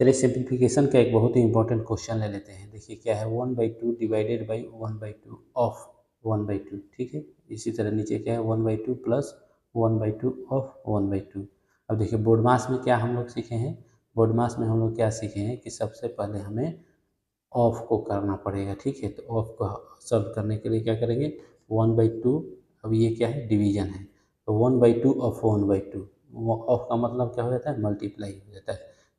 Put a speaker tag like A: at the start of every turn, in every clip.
A: चलिए सिंप्लीफिकेशन का एक बहुत ही इंपॉर्टेंट क्वेश्चन ले लेते हैं। देखिए क्या है, 1/2 डिवाइडेड बाई 1/2 ऑफ 1/2, ठीक है। इसी तरह नीचे क्या है, 1/2 प्लस 1/2 ऑफ 1/2। अब देखिए बोर्ड मास में क्या हम लोग सीखे हैं, बोर्ड मास में हम लोग क्या सीखे हैं कि सबसे पहले हमें ऑफ को करना पड़ेगा, ठीक है। तो ऑफ को सॉल्व करने के लिए क्या करेंगे, 1/2, अब ये क्या है, डिवीजन है, तो 1/2 ऑफ 1/2, ऑफ का मतलब क्या हो जाता है, मल्टीप्लाई हो जाता है,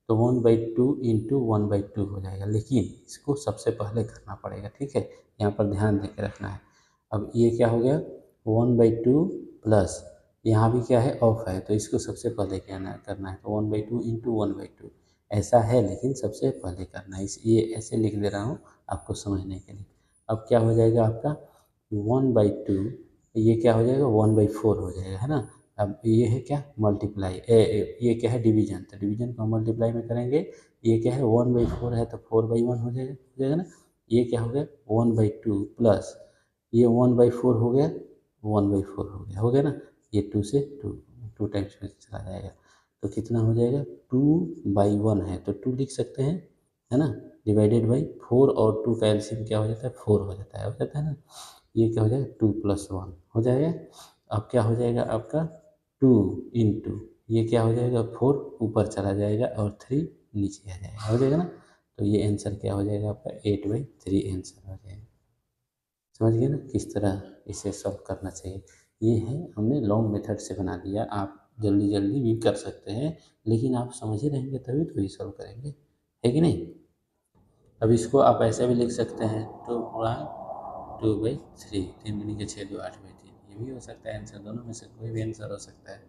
A: तो 1/2 इंटू 1/2 हो जाएगा। लेकिन इसको सबसे पहले करना पड़ेगा, ठीक है, यहाँ पर ध्यान दे के रखना है। अब ये क्या हो गया, 1/2 प्लस यहाँ भी क्या है, ऑफ है, तो इसको सबसे पहले करना है, तो 1/2 इंटू 1/2 ऐसा है, लेकिन सबसे पहले करना है। इस ये ऐसे लिख दे रहा हूँ आपको समझने के लिए। अब क्या हो जाएगा आपका 1/2, ये क्या हो जाएगा 1/4 हो जाएगा, है ना। अब ये है क्या, मल्टीप्लाई, ये क्या है, डिवीजन, तो डिवीजन को मल्टीप्लाई में करेंगे, ये क्या है 1/4 है तो 4/1 हो जाएगा ना। ये क्या हो गया 1/2 प्लस ये 1/4 हो गया, 1/4 हो गया ना। ये 2 से 2 टाइम्स में चला जाएगा, तो कितना हो जाएगा 2/1 है, तो 2 लिख सकते हैं, है ना, डिवाइडेड बाई 4, और 2 का एलसीएम क्या हो जाता है, 4 हो जाता है ना। ये क्या हो जाएगा 2 + 1 हो जाएगा। अब क्या हो जाएगा आपका 2 इंटू ये क्या हो जाएगा 4 ऊपर चला जाएगा और 3 नीचे आ जाएगा, हो जाएगा ना। तो ये आंसर क्या हो जाएगा आपका 8/3 आंसर हो जाएगा। समझ गए ना किस तरह इसे सॉल्व करना चाहिए। ये है, हमने लॉन्ग मेथड से बना दिया, आप जल्दी जल्दी भी कर सकते हैं, लेकिन आप समझे रहेंगे तभी तो ये सॉल्व करेंगे, है कि नहीं। अब इसको आप ऐसे भी लिख सकते हैं, 2/2/3, 3 दूनी के 6, 2 8/3, ये भी हो सकता है आंसर, दोनों में से कोई भी आंसर हो सकता है।